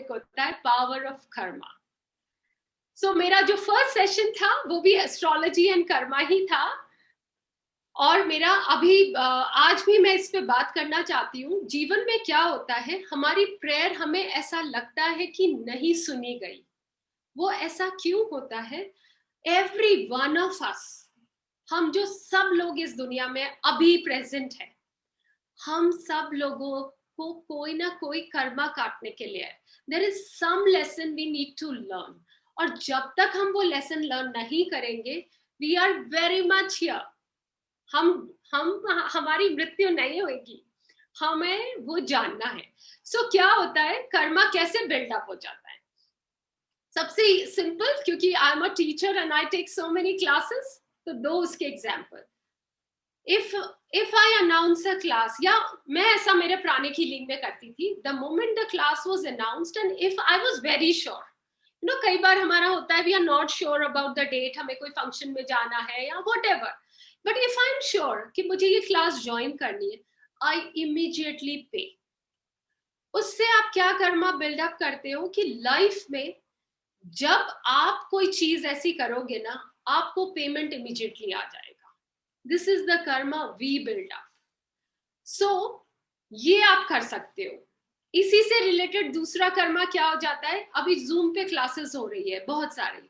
Topic होता है power of Karma. सो मेरा जो फर्स्ट सेशन था वो भी एस्ट्रोलॉजी एंड कर्मा ही था, और मेरा अभी आज भी मैं इस पे बात करना चाहती हूँ। जीवन में क्या होता है, हमारी प्रेयर हमें ऐसा लगता है कि नहीं सुनी गई। वो ऐसा क्यों होता है? एवरी वन ऑफ अस, हम जो सब लोग इस दुनिया में अभी प्रेजेंट है, हम सब लोगों को कोई ना कोई कर्मा काटने के लिए है। There is some lesson we need to learn, और जब तक हम वो लेसन लर्न नहीं करेंगे, we are very much here. हम हमारी मृत्यु नहीं होगी, हमें वो जानना है। सो क्या होता है, कर्मा कैसे बिल्डअप हो जाता है? सबसे सिंपल, क्योंकि I am a teacher and I take so many classes, तो दो उसके example. if I announce a class, या मैं ऐसा मेरे प्राणिक हीलिंग में करती थी, the moment the class was announced and if I was very sure, you know, कई बार हमारा होता है we are not sure about the date, हमें कोई फंक्शन में जाना है या whatever, but if I am sure कि मुझे ये क्लास ज्वाइन करनी है, I immediately pay। उससे आप क्या कर्मा बिल्डअप करते हो कि लाइफ में जब आप कोई चीज ऐसी करोगे ना, आपको पेमेंट इमीडिएटली आ जाएगा। This is the karma we build up. So ये आप कर सकते हो। इसी से रिलेटेड दूसरा कर्मा क्या हो जाता है, अभी जूम पे क्लासेस हो रही है बहुत सारी,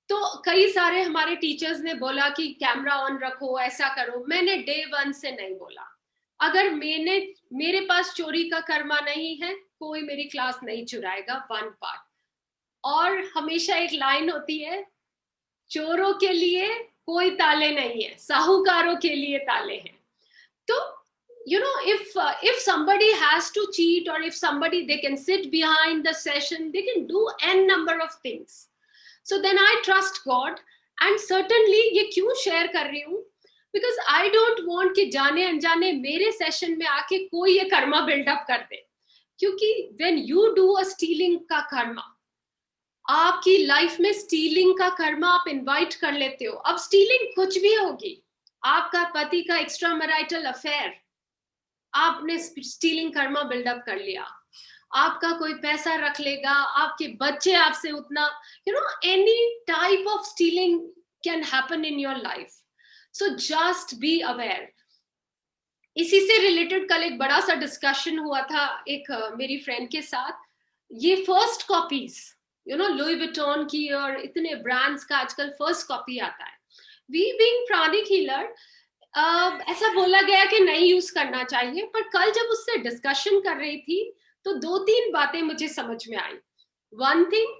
तो कई सारे हमारे टीचर्स ने बोला कि कैमरा ऑन रखो, ऐसा करो। मैंने डे वन से नहीं बोला, अगर मेरे पास चोरी का कर्मा नहीं है, कोई मेरी क्लास नहीं चुराएगा, वन पार्ट। और हमेशा एक लाइन होती है, चोरों के लिए कोई ताले नहीं है, साहूकारों के लिए ताले हैं। तो you know, if somebody has to cheat, or if somebody, they can sit behind the session, they can do n number of things, so then I trust God। and certainly ये क्यों शेयर कर रही हूँ, because I don't want कि जाने अनजाने मेरे session में आके कोई ये कर्मा बिल्डअप कर दे। क्योंकि when you do a stealing का कर्मा, आपकी लाइफ में स्टीलिंग का कर्मा आप इनवाइट कर लेते हो। अब स्टीलिंग कुछ भी होगी, आपका पति का एक्स्ट्रा मैरिटल अफेयर, आपने स्टीलिंग कर्मा बिल्डअप कर लिया। आपका कोई पैसा रख लेगा, आपके बच्चे आपसे उतना, you know, any type of stealing can happen in your life. So just be aware. इसी से रिलेटेड कल एक बड़ा सा डिस्कशन हुआ था एक मेरी फ्रेंड के साथ। ये first copies, you know, Louis Vuitton की और इतने ब्रांड्स का आजकल फर्स्ट कॉपी आता है। वी बीइंग प्राणिक हीलर, ऐसा बोला गया कि नहीं यूज करना चाहिए, पर कल जब उससे डिस्कशन कर रही थी तो दो तीन बातें मुझे समझ में आई। वन थिंग,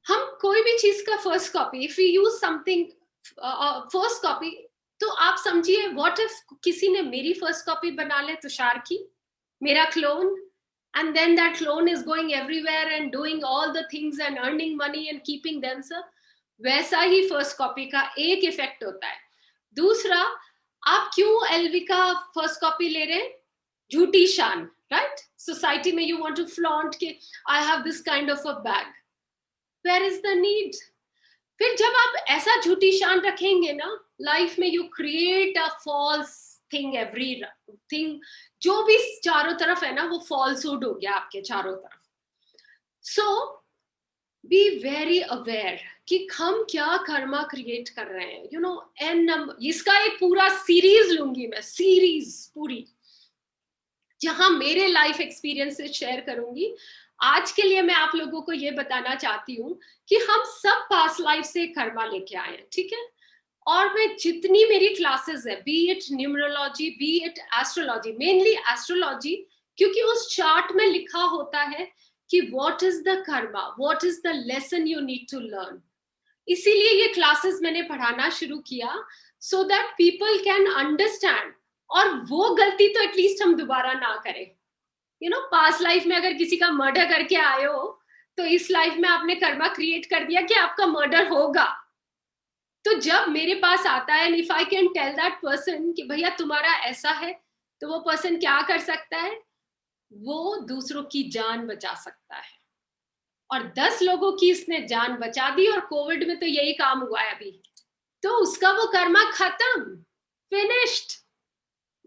हम कोई भी चीज का first copy, if you use something first copy, तो आप समझिए व्हाट इफ किसी ने मेरी फर्स्ट कॉपी बना ले, तुषार की, मेरा clone, and then that clone is going everywhere and doing all the things and earning money and keeping themselves, वैसा ही फर्स्ट कॉपी का एक इफेक्ट होता है। दूसरा, आप क्यों एलवी का फर्स्ट कॉपी ले रहे हैं? झूठी शान, राइट? सोसाइटी में यू वांट टू फ्लॉन्ट के I have this kind of a bag, where is the need? फिर जब आप ऐसा झूठी शान रखेंगे ना, लाइफ में you create a false thing, everything जो भी चारों तरफ है ना, वो फॉल्सहुड हो गया आपके चारों तरफ। सो बी वेरी अवेयर कि हम क्या कर्मा क्रिएट कर रहे हैं। यू नो, एन नंबर, इसका एक पूरा सीरीज लूंगी मैं, सीरीज पूरी, जहां मेरे लाइफ एक्सपीरियंसेस शेयर करूंगी। आज के लिए मैं आप लोगों को ये बताना चाहती हूँ कि हम सब पास्ट लाइफ से कर्मा लेके आए हैं, ठीक है? और मैं जितनी मेरी क्लासेस है, be it numerology, be it astrology, mainly astrology, क्योंकि उस चार्ट में लिखा होता है कि what is the karma, what is the lesson you need to learn. इसीलिए ये क्लासेस मैंने पढ़ाना शुरू किया, so that people can understand, और वो गलती तो एटलीस्ट हम दोबारा ना करें। यू नो, पास्ट लाइफ में अगर किसी का मर्डर करके आए हो, तो इस लाइफ में आपने कर्मा क्रिएट कर दिया कि आपका मर्डर होगा। तो जब मेरे पास आता है, if I can tell that person कि भैया तुम्हारा ऐसा है, तो वो पर्सन क्या कर सकता है? वो दूसरों की जान बचा सकता है। और 10 लोगों की इसने जान बचा दी, और कोविड में तो यही काम हुआ है अभी, तो उसका वो कर्मा खत्म, finished,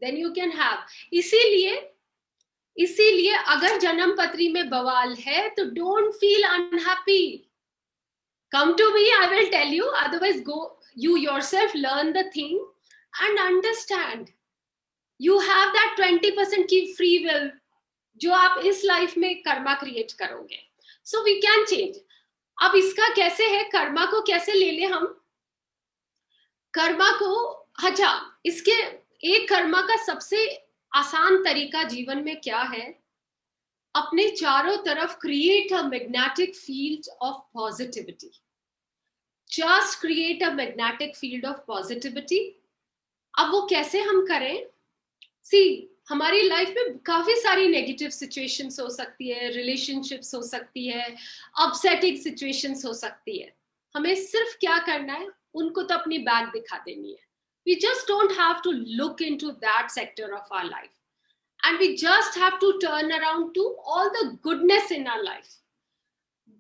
then you can have. इसीलिए इसीलिए अगर जन्म पत्री में बवाल है तो don't feel unhappy, come to me, I will tell you, otherwise go you yourself learn the thing and understand you have that 20% की free will जो आप इस लाइफ में कर्मा क्रिएट करोगे, सो वी कैन चेंज। अब इसका कैसे है, कर्मा को कैसे ले ले हम कर्मा को, अच्छा इसके एक कर्मा का सबसे आसान तरीका जीवन में क्या है, अपने चारों तरफ create a magnetic field of positivity, just create a magnetic field of positivity. अब वो कैसे हम करें, सी हमारी लाइफ में काफी सारी नेगेटिव सिचुएशंस हो सकती है, रिलेशनशिप्स हो सकती है, अपसेटिंग सिचुएशंस हो सकती है, हमें सिर्फ क्या करना है, उनको तो अपनी बैक दिखा देनी है। We just don't have to look into that sector of our life, and we just have to turn around to all the goodness in our life,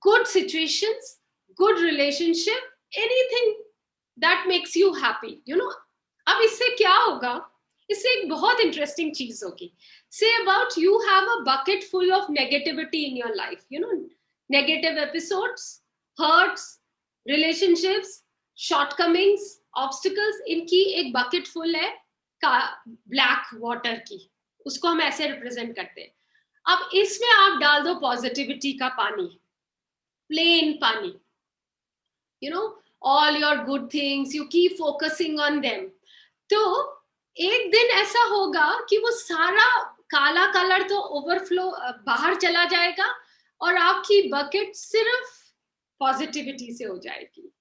good situations, good relationship, anything that makes you happy, you know। अब इससे क्या होगा, इससे एक बहुत interesting चीज होगी। Say about you have a bucket full of negativity in your life, you know, negative episodes, hurts, relationships, shortcomings, obstacles, इनकी एक बकेट फुल है का ब्लैक वाटर की, उसको हम ऐसे रिप्रेजेंट करते हैं। अब इसमें आप डाल दो पॉजिटिविटी का पानी, प्लेन पानी, you know, all your good things, you keep focusing on them, तो एक दिन ऐसा होगा कि वो सारा काला कलर तो ओवरफ्लो बाहर चला जाएगा और आपकी बकेट सिर्फ पॉजिटिविटी से हो जाएगी।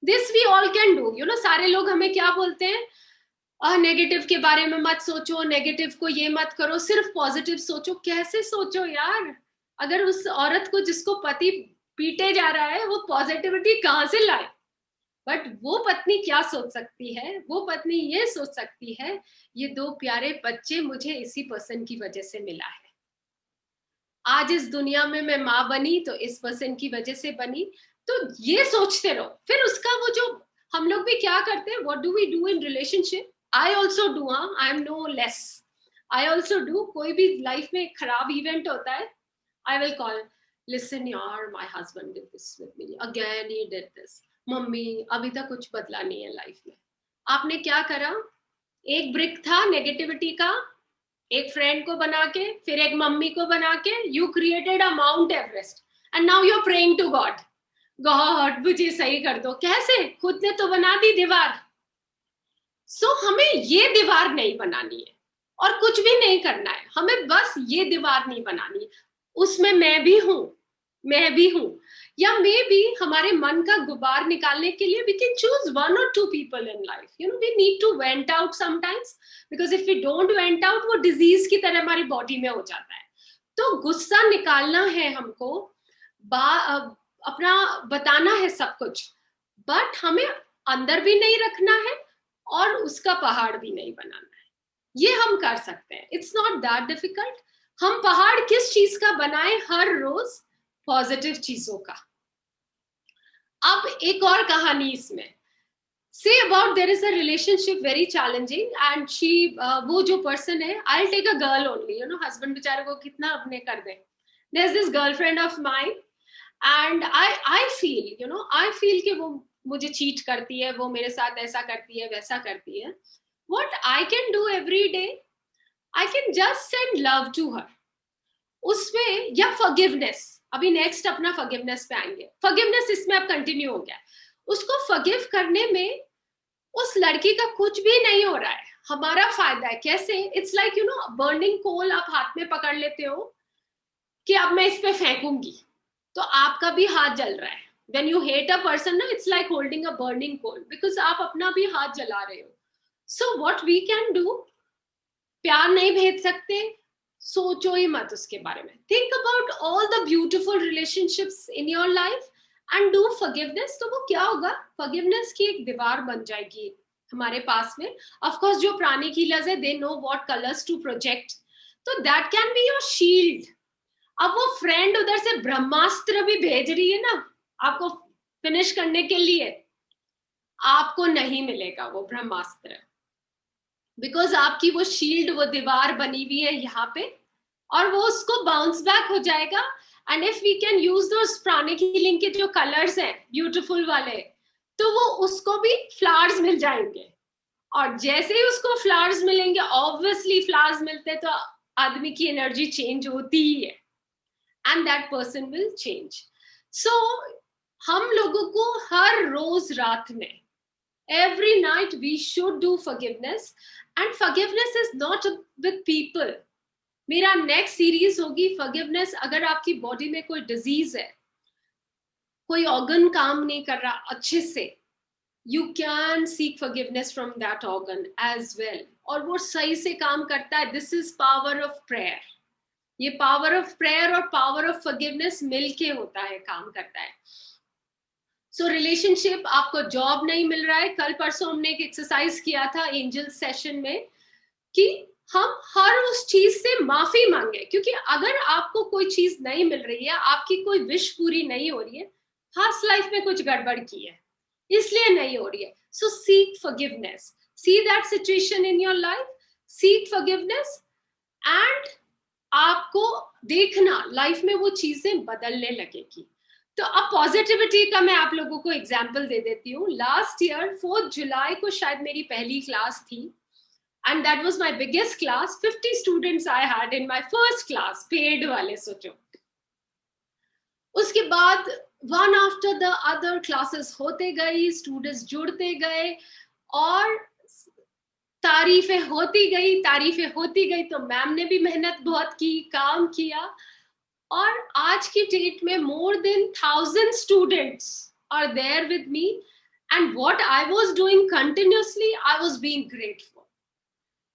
This we all can do, you know. सारे लोग हमें क्या बोलते हैं, नेगेटिव के बारे में मत सोचो, नेगेटिव को ये मत करो, सिर्फ पॉजिटिव सोचो। कैसे सोचो यार, अगर उस औरत को जिसको पति पीटे जा रहा है वो पॉजिटिविटी कहाँ से लाए। बट वो पत्नी क्या सोच सकती है, वो पत्नी ये सोच सकती है, ये दो प्यारे बच्चे मुझे इसी पर्सन की वजह से मिला है, आज इस दुनिया में मैं माँ बनी तो इस पर्सन की वजह से बनी। तो ये सोचते रहो। फिर उसका वो जो हम लोग भी क्या करते हैं, what do we do in relationship, I also do, I am no less, I also do. कोई भी लाइफ में खराब इवेंट होता है, आई विल कॉल, लिसन यार my husband did this with me again, he did this, mummy अभी तक कुछ बदला नहीं है लाइफ में। आपने क्या करा, एक ब्रिक था नेगेटिविटी का, एक फ्रेंड को बना के, फिर एक मम्मी को बना के, you created a Mount Everest and now you are praying to God, God मुझे सही कर दो। कैसे, खुद ने तो बना दी दीवार। सो हमें ये दीवार नहीं बनानी है और कुछ भी नहीं करना है, हमें बस ये दीवार नहीं बनानी है। उसमें मैं भी हूं, मैं भी हूं, या मे बी हमारे मन का गुबार निकालने के लिए वी कैन चूज वन और two people in life, you know. We need to vent out sometimes, because if we don't vent out वो डिजीज की तरह हमारी बॉडी में हो जाता है। तो गुस्सा निकालना है हमको, अपना बताना है सब कुछ, बट हमें अंदर भी नहीं रखना है और उसका पहाड़ भी नहीं बनाना है। ये हम कर सकते हैं, इट्स नॉट दैट डिफिकल्ट। हम पहाड़ किस चीज का बनाए, हर रोज पॉजिटिव चीजों का। अब एक और कहानी इसमें, say about there is a relationship very challenging and she, वो जो पर्सन है, I will take a girl only, you know, husband बेचारे को कितना अपने कर दे। There is this girlfriend of mine and I feel, you know, I feel कि वो मुझे चीट करती है, वो मेरे साथ ऐसा करती है, वैसा करती है। What I can do every day, I can just send love to her, उसमें, या फॉरगिवनेस। अभी नेक्स्ट अपना फॉरगिवनेस पे आएंगे। फॉरगिवनेस इसमें अब कंटिन्यू हो गया। उसको फॉरगिव करने में उस लड़की का कुछ भी नहीं हो रहा है, हमारा फायदा है। कैसे, it's like, you know, burning coal आप हाथ में पकड़ लेते हो कि अब मैं इस पे फेंकूंगी, तो आपका भी हाथ जल रहा है। when you hate a person ना, it's like holding a burning coal, because आप अपना भी हाथ जला रहे हो। so what we can do, प्यार नहीं भेज सकते, सोचो ही मत उसके बारे में। think about all the beautiful relationships in your life and do forgiveness। तो वो क्या होगा, forgiveness की एक दीवार बन जाएगी हमारे पास में। of course जो प्राणी कीलर्स है, they know what colors to project, तो that can be your shield। अब वो फ्रेंड उधर से ब्रह्मास्त्र भी भेज रही है ना आपको फिनिश करने के लिए, आपको नहीं मिलेगा वो ब्रह्मास्त्र, बिकॉज आपकी वो शील्ड, वो दीवार बनी हुई है यहाँ पे, और वो उसको बाउंस बैक हो जाएगा. And if we can use those pranic healing के जो कलर्स हैं ब्यूटीफुल वाले, तो वो उसको भी फ्लावर्स मिल जाएंगे. और जैसे ही उसको फ्लावर्स मिलेंगे, ऑब्वियसली फ्लावर्स मिलते तो आदमी की एनर्जी चेंज होती ही है, and that person will change. So हम लोगों को हर रोज रात में, every night we should do forgiveness, and forgiveness is not with people. मेरा नेक्स्ट सीरीज होगी forgiveness. अगर आपकी बॉडी में कोई डिजीज है, कोई ऑर्गन काम नहीं कर रहा अच्छे से, you can seek forgiveness from that organ as well, और वो सही से काम करता है. This is power of prayer. ये पावर ऑफ प्रेयर और पावर ऑफ फॉरगिवनेस मिलके होता है, काम करता है. सो रिलेशनशिप, आपको जॉब नहीं मिल रहा है, कल परसों हमने एक एक्सरसाइज किया था एंजल सेशन में कि हम हर उस चीज से माफी मांगे, क्योंकि अगर आपको कोई चीज नहीं मिल रही है, आपकी कोई विश पूरी नहीं हो रही है, पास्ट लाइफ में कुछ गड़बड़ की है इसलिए नहीं हो रही है. So seek forgiveness, see that situation in your life, seek forgiveness, and आपको देखना लाइफ में वो चीजें बदलने लगेगी. तो अब पॉजिटिविटी का मैं आप लोगों को एग्जांपल दे देती हूँ. लास्ट ईयर 4 जुलाई को शायद मेरी पहली क्लास थी, and that was my biggest class. 50 students I had in my first class, paid वाले, सोचो. उसके बाद one after the other classes होते गई, स्टूडेंट्स जुड़ते गए, और तारीफें होती गई. तो मैम ने भी मेहनत बहुत की, काम किया, और आज की डेट में more than 1000 students are there with me, and what I was doing continuously, I was being grateful,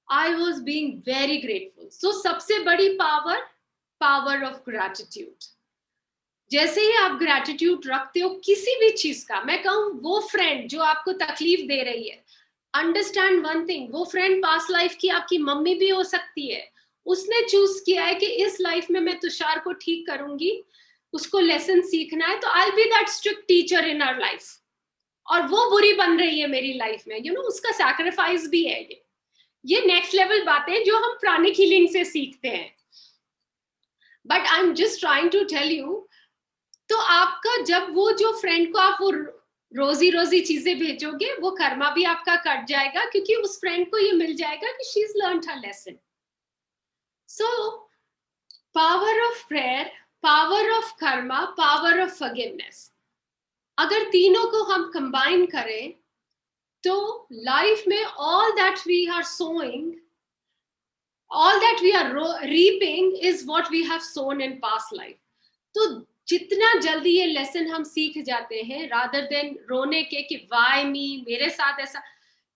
I was being very grateful. So सबसे बड़ी पावर ऑफ ग्रैटिट्यूड. जैसे ही आप ग्रैटिट्यूड रखते हो किसी भी चीज का, मैं कहूँ वो फ्रेंड जो आपको तकलीफ दे रही है, अंडरस्टैंड वन थिंग, वो फ्रेंड पास्ट लाइफ की आपकी मम्मी भी हो सकती है. उसने चूज किया है कि इस लाइफ में मैं तुषार को ठीक करूंगी, उसको लेसन सीखना है, तो I will be that strict teacher in our life, और वो बुरी बन रही है मेरी लाइफ में, यू नो, उसका सैक्रिफाइस भी है. ये नेक्स्ट लेवल बातें जो हम प्राणिक हीलिंग से सीखते हैं. But I am just trying to tell you, तो आपका जब वो जो फ्रेंड को आप वो रोजी चीजें भेजोगे, वो कर्मा भी आपका कट जाएगा, क्योंकि उस फ्रेंड को ये मिल जाएगा कि she is learned her lesson. So power of prayer, power of karma, power of forgiveness, अगर तीनों को हम कंबाइन करें तो लाइफ में all that we are sowing, all that we are reaping is what we have sown in past life. तो जितना जल्दी ये लेसन हम सीख जाते हैं, रादर देन रोने के कि वाई मी, मेरे साथ ऐसा.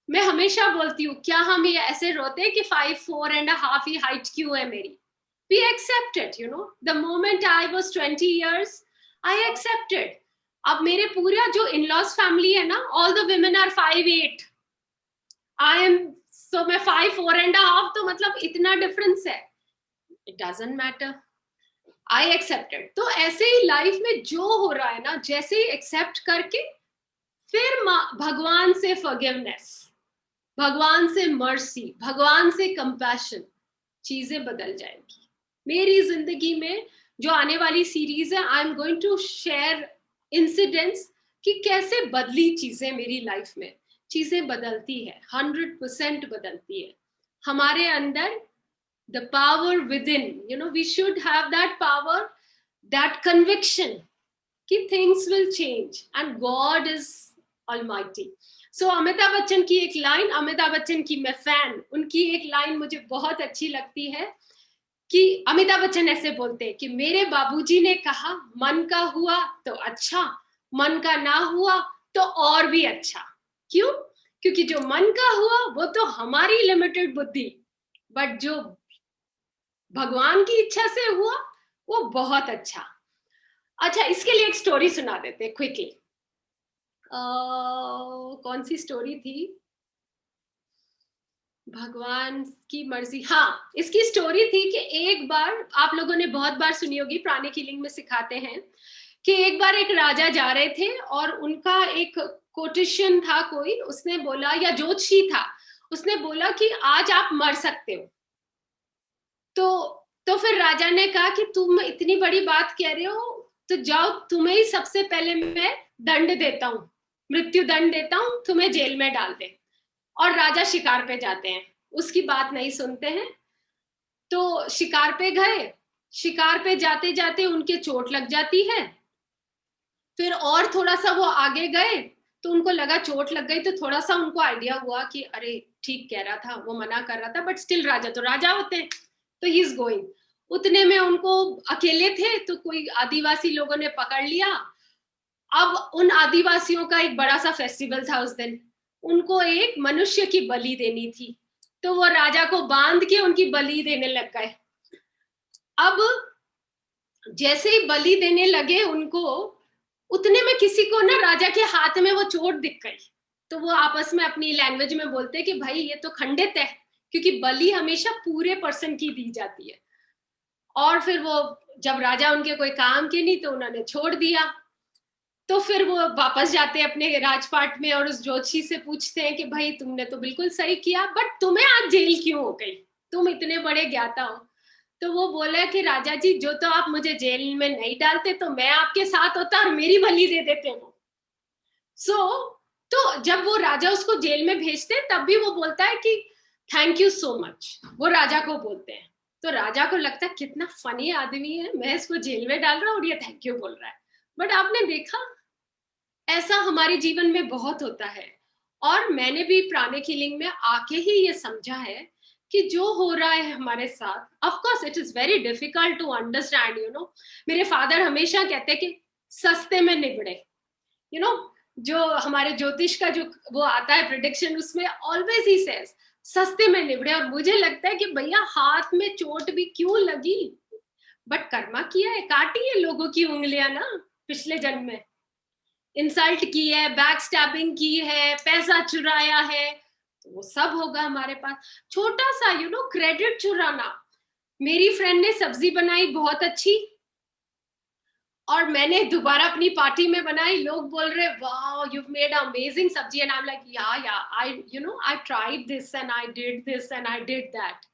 मैं हमेशा बोलती हूँ, क्या हम ये ऐसे रोते हैं कि 5'4.5" ही हाइट क्यों है मेरी? We accepted, you know, the moment I was 20 years, I accepted. अब मेरे पूरा जो in-laws family है ना, all the women are 5'8". I am, so मैं 5'4.5", तो मतलब इतना difference है. It doesn't matter. I accepted. तो ऐसे ही लाइफ में जो हो रहा है ना, जैसे ही एक्सेप्ट करके, फिर भगवान से फॉरगिवनेस, भगवान से मर्सी, भगवान से कंपैशन, चीजें बदल जाएंगी. मेरी जिंदगी में जो आने वाली सीरीज है, I am going to share incidents कि कैसे बदली चीजें मेरी लाइफ में. चीजें बदलती है, 100% बदलती है. हमारे अंदर the power within, you know, we should have that power, that conviction कि things will change and God is almighty. So Amitabh Bachchan की एक लाइन, अमिताभ बच्चन की मैं फैन, उनकी एक लाइन मुझे बहुत अच्छी लगती है कि अमिताभ बच्चन ऐसे बोलते हैं कि मेरे बाबूजी ने कहा, मन का हुआ तो अच्छा, मन का ना हुआ तो और भी अच्छा. क्यों? क्योंकि जो मन का हुआ वो तो हमारी लिमिटेड बुद्धि, बट जो भगवान की इच्छा से हुआ वो बहुत अच्छा. अच्छा, इसके लिए एक स्टोरी सुना देते हैं क्विकली. कौन सी स्टोरी थी? भगवान की मर्जी. हाँ, इसकी स्टोरी थी कि एक बार, आप लोगों ने बहुत बार सुनी होगी, प्राणिक हीलिंग में सिखाते हैं कि एक बार एक राजा जा रहे थे और उनका एक कोटेशन था कोई, उसने बोला, या ज्योतिषी था, उसने बोला कि आज आप मर सकते हो. तो तो फिर राजा ने कहा कि तुम इतनी बड़ी बात कह रहे हो, तो जाओ, तुम्हें ही सबसे पहले मैं दंड देता हूँ, मृत्यु दंड देता हूँ, तुम्हें जेल में डाल दे। और राजा शिकार पे जाते हैं, उसकी बात नहीं सुनते हैं। तो शिकार पे गए, शिकार पे जाते जाते उनके चोट लग जाती है। फिर और थोड़ा सा वो आगे गए, तो उनको लगा चोट लग गई, तो थोड़ा सा उनको आइडिया हुआ कि अरे ठीक कह रहा था, वो मना कर रहा था, बट स्टिल राजा तो राजा होते हैं, तो ही इज गोइंग। उतने में उनको, अकेले थे तो कोई आदिवासी लोगों ने पकड़ लिया। अब उन आदिवासियों का एक बड़ा सा फेस्टिवल था उस दिन, उनको एक मनुष्य की बलि देनी थी, तो वो राजा को बांध के उनकी बलि देने लग गए। अब जैसे ही बलि देने लगे उनको, उतने में किसी को ना राजा के हाथ में वो चोट दिख गई। तो वो आपस में अपनी लैंग्वेज में बोलते हैं कि भाई ये तो खंडित है, क्योंकि बलि हमेशा पूरे पर्सन की दी जाती है। और फिर वो, जब राजा उनके कोई काम के नहीं, तो उन्होंने छोड़ दिया। तो फिर वो वापस जाते हैं अपने राजपाट में और उस ज्योतिषी से पूछते हैं कि भाई तुमने तो बिल्कुल सही किया, बट तुम्हें आज जेल क्यों हो गई, तुम इतने बड़े ज्ञाता हो। तो वो बोला कि राजा जी, जो तो आप मुझे जेल में नहीं डालते तो मैं आपके साथ होता और मेरी बलि दे देते वो। तो जब वो राजा उसको जेल में भेजते तब भी वो बोलता है कि थैंक यू सो मच, वो राजा को बोलते हैं। तो राजा को लगता है कितना फनी आदमी है, मैं इसको जेल में डाल रहा हूँ और ये थैंक यू बोल रहा है। बट आपने देखा, ऐसा हमारे जीवन में बहुत होता है। और मैंने भी प्राणिक हीलिंग में आके ही ये समझा है कि जो हो रहा है हमारे साथ, of course it is very difficult to understand, you know. मेरे फादर हमेशा कहते हैं कि सस्ते में निबड़े, यू नो। जो हमारे ज्योतिष का जो वो आता है प्रिडिक्शन, उसमें ऑलवेज ही सेज सस्ते में निबड़े। और मुझे लगता है कि भैया हाथ में चोट भी क्यों लगी, बट कर्मा किया है, काटी है लोगों की उंगलियां ना, पिछले जन्म में इंसल्ट की है, बैक स्टैबिंग की है, पैसा चुराया है, तो वो सब होगा हमारे पास। छोटा सा, यू नो, क्रेडिट चुराना। मेरी फ्रेंड ने सब्जी बनाई बहुत अच्छी, और मैंने दोबारा अपनी पार्टी में बनाई, लोग बोल रहे वाह you made amazing sabzi, and I am like yeah I, you know, I tried this and I did this and I did that.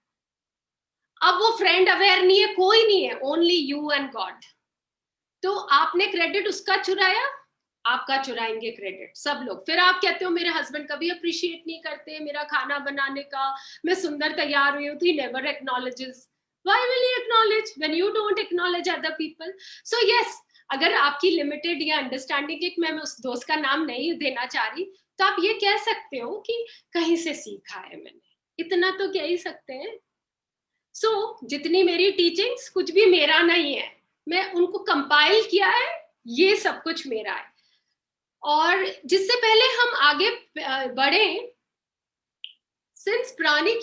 अब वो फ्रेंड अवेयर नहीं है, कोई नहीं है, ओनली यू एंड गॉड। तो आपने क्रेडिट उसका चुराया, आपका चुराएंगे क्रेडिट सब लोग। फिर आप कहते हो मेरे हस्बैंड कभी अप्रिशिएट नहीं करते मेरा खाना बनाने का, मैं सुंदर तैयार हुई हूँ, तो he never acknowledges. Why will you acknowledge when you don't acknowledge other people? So yes, अगर आपकी लिमिटेड या अंडरस्टैंडिंग, एक मैं उस दोस्त का नाम नहीं देना चाह रही, तो आप ये कह सकते हो कि कहीं से सीखा है मैंने, इतना तो कह ही सकते हैं। जितनी मेरी टीचिंग्स कुछ भी मेरा नहीं है, मैं उनको कंपाइल किया है, ये सब कुछ मेरा है। और जिससे पहले हम आगे बढ़े, सिंस प्राणिक